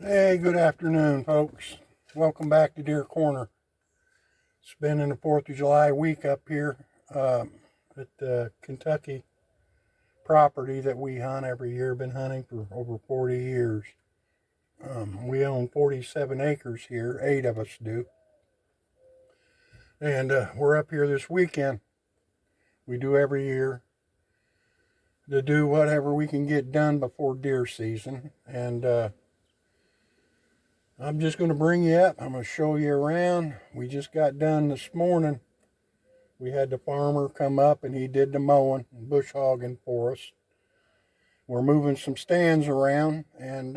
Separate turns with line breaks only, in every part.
Hey, good afternoon, folks. Welcome back to Deer Corner. Spending the 4th of July week up here at the Kentucky property that we hunt every year. Been hunting for over 40 years. We own 47 acres here, 8 of us do. And we're up here this weekend. We do every year to do whatever we can get done before deer season. And I'm just going to bring you up. I'm going to show you around. We just got done this morning. We had the farmer come up and he did the mowing and bush hogging for us. We're moving some stands around, and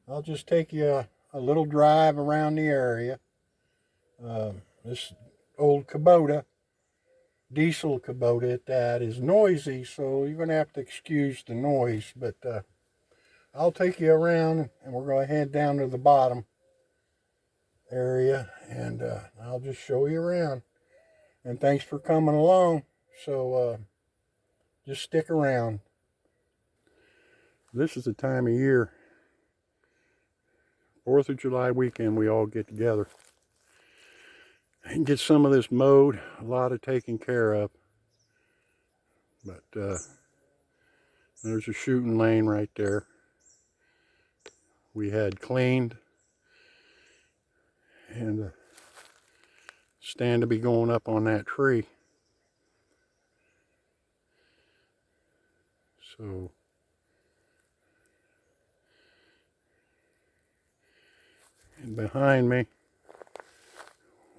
I'll just take you a little drive around the area. This old Kubota, diesel Kubota at that, is noisy, so you're going to have to excuse the noise, but I'll take you around, and we're going to head down to the bottom area, and I'll just show you around. And thanks for coming along. So just stick around. This is the time of year, 4th of July weekend, we all get together and get some of this mowed. A lot of taken care of. But there's a shooting lane right there. We had cleaned, and the stand to be going up on that tree. So and behind me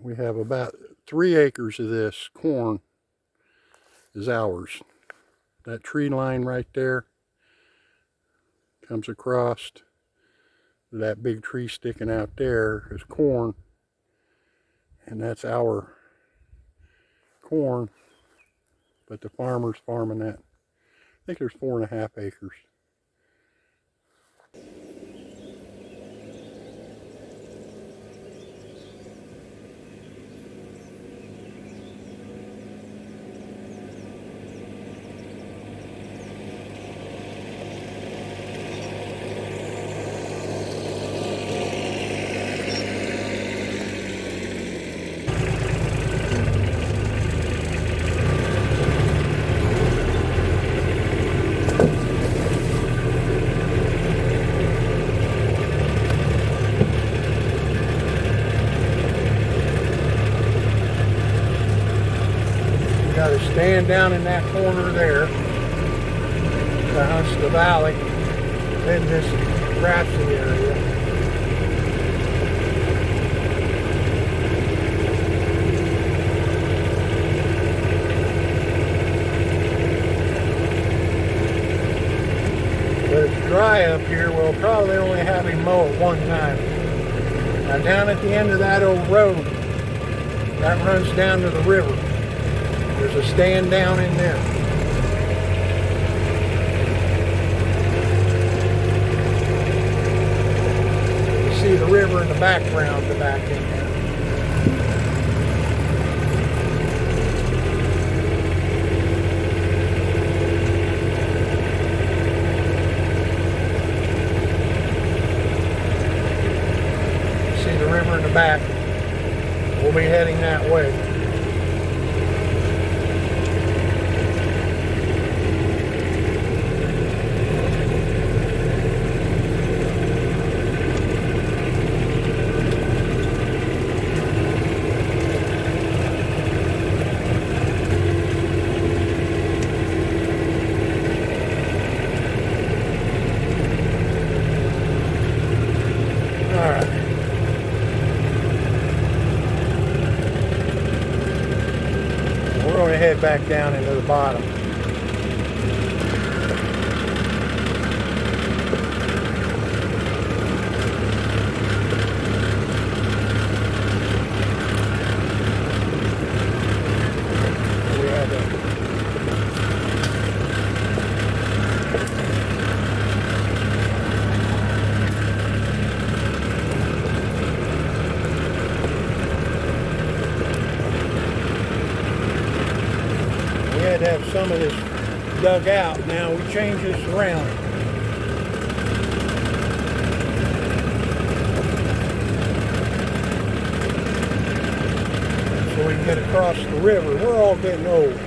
we have about 3 acres of this corn is ours. That tree line right there comes across. That big tree sticking out there is corn, and that's our corn, but the farmer's farming that. I think there's 4.5 acres. Got a stand down in that corner there that hunts the valley in this grassy area. But it's dry up here. We'll probably only have him mow at one time. Now down at the end of that old road that runs down to the river, there's a stand down in there. You see the river in the background back in there. You see the river in the back. We'll be heading that way. Head back down into the bottom. We had to have some of this dug out. Now we change this around. get across the river. We're all getting old.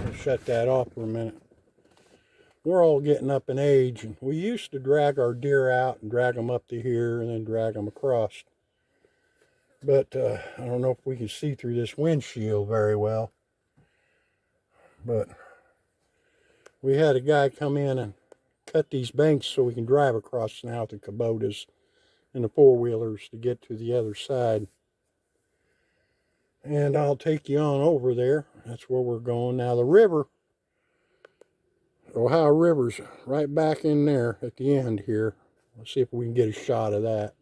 I'll shut that off for a minute. We're all getting up in age, and we used to drag our deer out and drag them up to here and then drag them across. But I don't know if we can see through this windshield very well. But we had a guy come in and cut these banks so we can drive across now with the Kubotas and the four-wheelers to get to the other side. And I'll take you on over there. That's where we're going. Now the river, Ohio River's right back in there at the end here. Let's see if we can get a shot of that.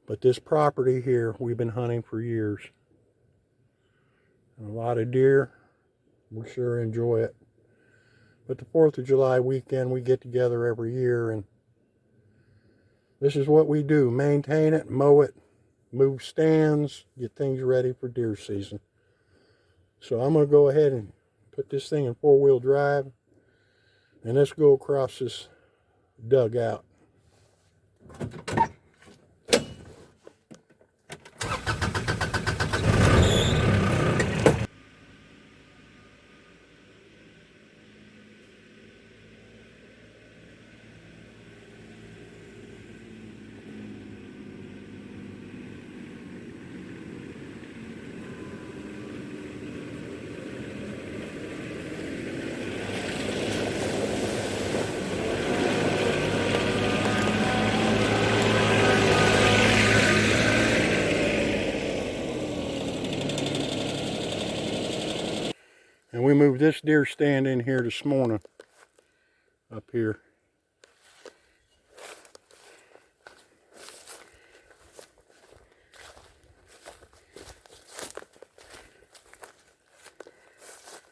But this property here, we've been hunting for years. And a lot of deer. We sure enjoy it. But the 4th of July weekend, we get together every year, and this is what we do. Maintain it, mow it, move stands, get things ready for deer season. So I'm going to go ahead and put this thing in four-wheel drive, and let's go across this dugout. And we moved this deer stand in here this morning, up here.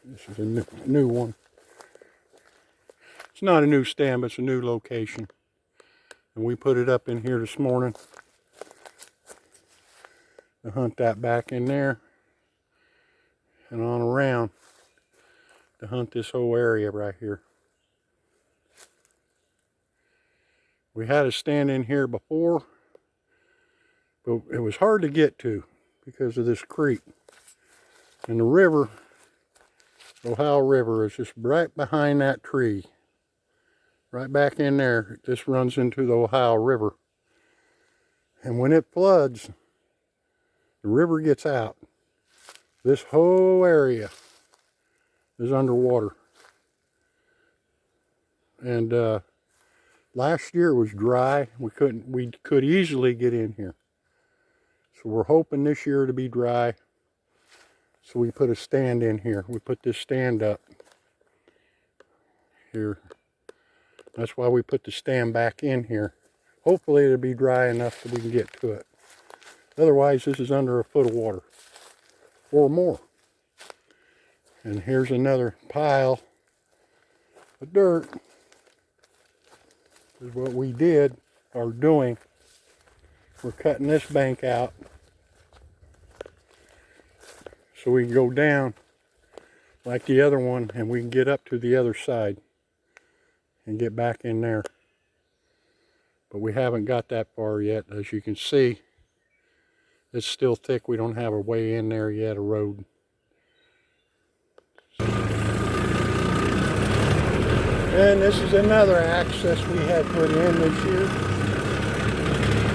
This is a new one. It's not a new stand, but it's a new location. And we put it up in here this morning to hunt that back in there and on around to hunt this whole area right here. We had a stand in here before, but it was hard to get to because of this creek. And the river, Ohio River, is just right behind that tree. Right back in there, it just runs into the Ohio River. And when it floods, the river gets out. This whole area is underwater. And last year it was dry. We could easily get in here. So we're hoping this year to be dry. So we put a stand in here. We put this stand up here. That's why we put the stand back in here. Hopefully it'll be dry enough that we can get to it. Otherwise, this is under a foot of water or more. And here's another pile of dirt. This is what we did, or doing. We're cutting this bank out so we can go down like the other one, and we can get up to the other side and get back in there. But we haven't got that far yet. As you can see, it's still thick. We don't have a way in there yet, a road. And this is another access we had put in this year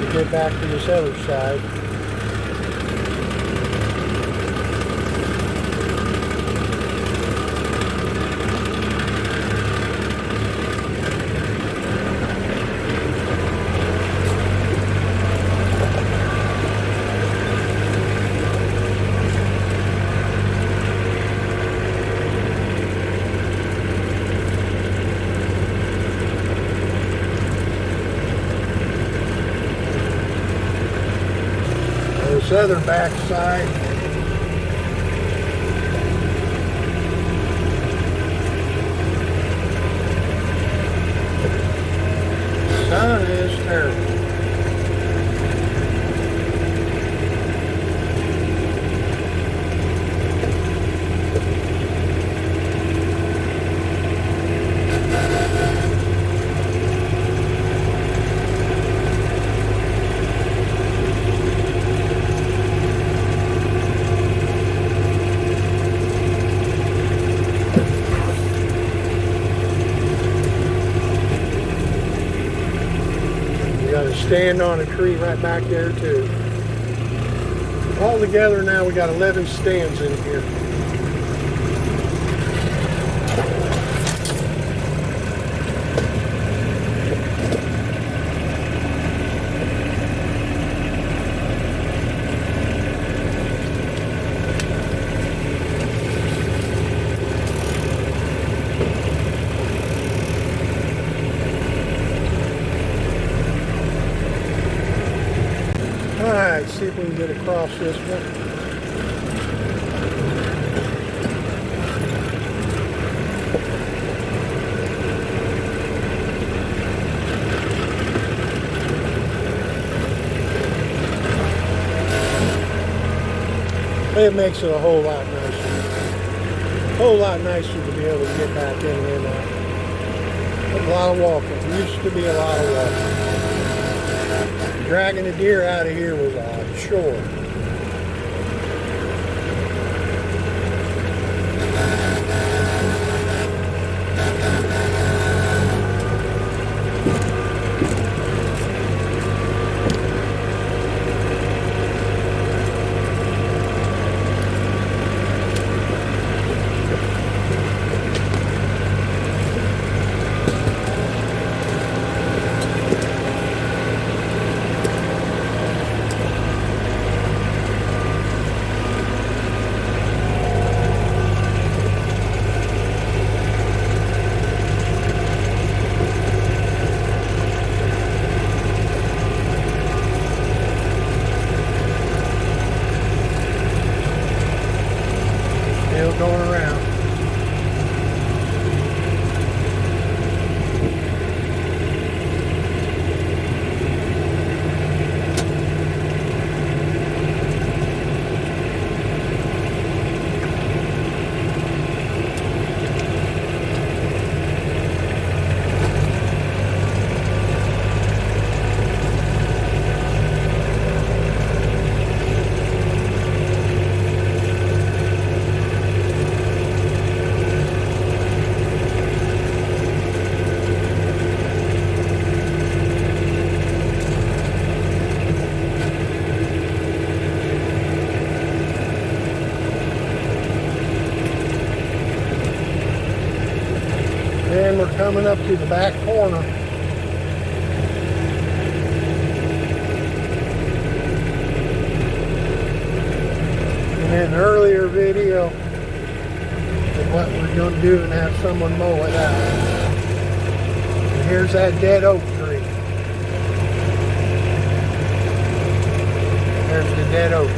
to get back to this other side. This other back side, the sun is terrible. stand on a tree right back there too. All together now we got 11 stands in here. Alright, see if we can get across this one. It makes it a whole lot nicer. A whole lot nicer to be able to get back in here now. A lot of walking. It used to be a lot of walking. Dragging a deer out of here was a chore. Still going around. And we're coming up to the back corner. And in an earlier video of what we're going to do and have someone mow it out. And here's that dead oak tree. There's the dead oak.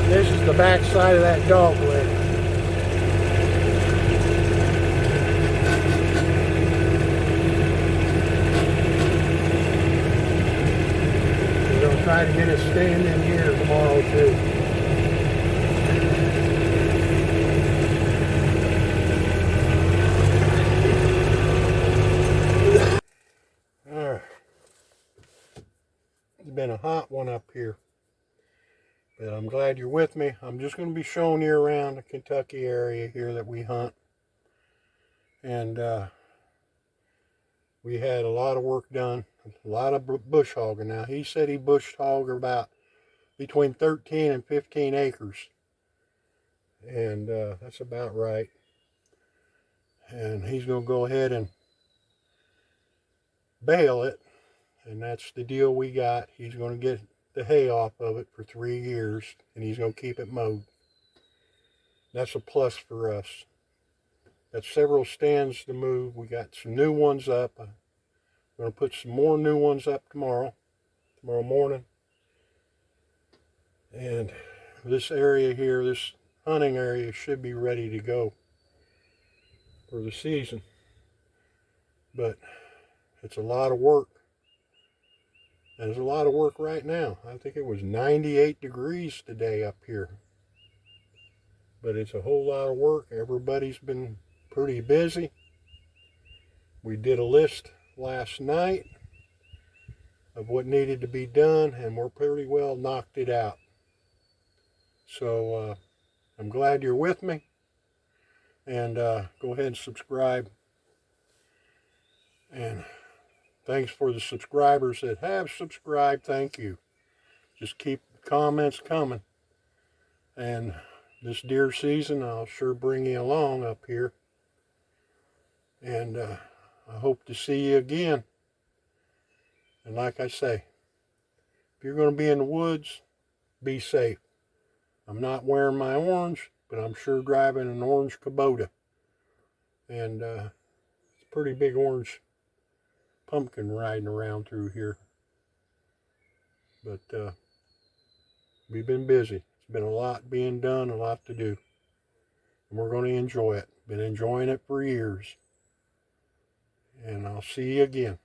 This is the back side of that dog leg. We're going to try to get a stand in here tomorrow too. It's been a hot one up here. But I'm glad you're with me. I'm just going to be showing you around the Kentucky area here that we hunt. And we had a lot of work done. A lot of bush hogging. Now, he said he bush hogged about between 13 and 15 acres. And that's about right. And he's going to go ahead and bale it. And that's the deal we got. He's going to get the hay off of it for 3 years, and he's going to keep it mowed. That's a plus for us. Got several stands to move. We got some new ones up. I'm going to put some more new ones up tomorrow morning. And this area here, this hunting area, should be ready to go for the season. But it's a lot of work. And there's a lot of work right now. I think it was 98 degrees today up here. But it's a whole lot of work. Everybody's been pretty busy. We did a list last night of what needed to be done, and we're pretty well knocked it out. So I'm glad you're with me. And go ahead and subscribe. And thanks for the subscribers that have subscribed. Thank you. Just keep the comments coming. And this deer season, I'll sure bring you along up here. And I hope to see you again. And like I say, if you're going to be in the woods, be safe. I'm not wearing my orange, but I'm sure driving an orange Kubota. And it's a pretty big orange pumpkin riding around through here. But we've been busy. It's been a lot being done, a lot to do. And we're going to enjoy it. Been enjoying it for years. And I'll see you again.